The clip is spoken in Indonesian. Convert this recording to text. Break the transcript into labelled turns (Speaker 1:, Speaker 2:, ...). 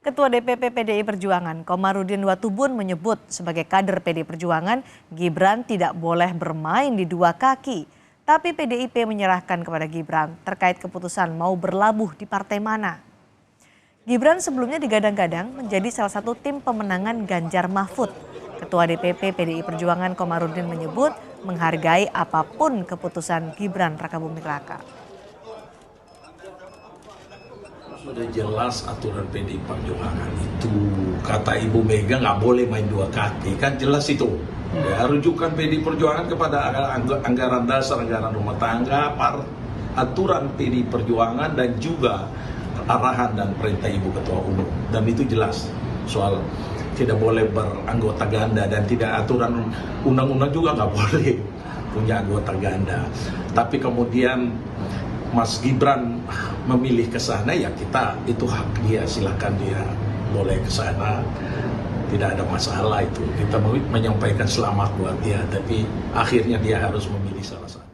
Speaker 1: Ketua DPP PDI Perjuangan, Komarudin Watubun menyebut sebagai kader PDI Perjuangan, Gibran tidak boleh bermain di dua kaki. Tapi PDIP menyerahkan kepada Gibran terkait keputusan mau berlabuh di partai mana. Gibran sebelumnya digadang-gadang menjadi salah satu tim pemenangan Ganjar Mahfud. Ketua DPP PDI Perjuangan Komarudin menyebut menghargai apapun keputusan Gibran Rakabuming Raka.
Speaker 2: Sudah jelas aturan PDI Perjuangan itu, kata Ibu Mega nggak boleh main dua kaki, kan jelas itu. Ya, rujukan PDI Perjuangan kepada anggaran dasar, anggaran rumah tangga, aturan PDI Perjuangan dan juga arahan dan perintah Ibu Ketua Umum. Dan itu jelas soal tidak boleh beranggota ganda dan tidak aturan undang-undang juga nggak boleh punya anggota ganda. Tapi kemudian Mas Gibran memilih ke sana, ya kita, itu hak dia, silakan dia boleh ke sana, tidak ada masalah itu. Kita menyampaikan selamat buat dia, tapi akhirnya dia harus memilih salah satu.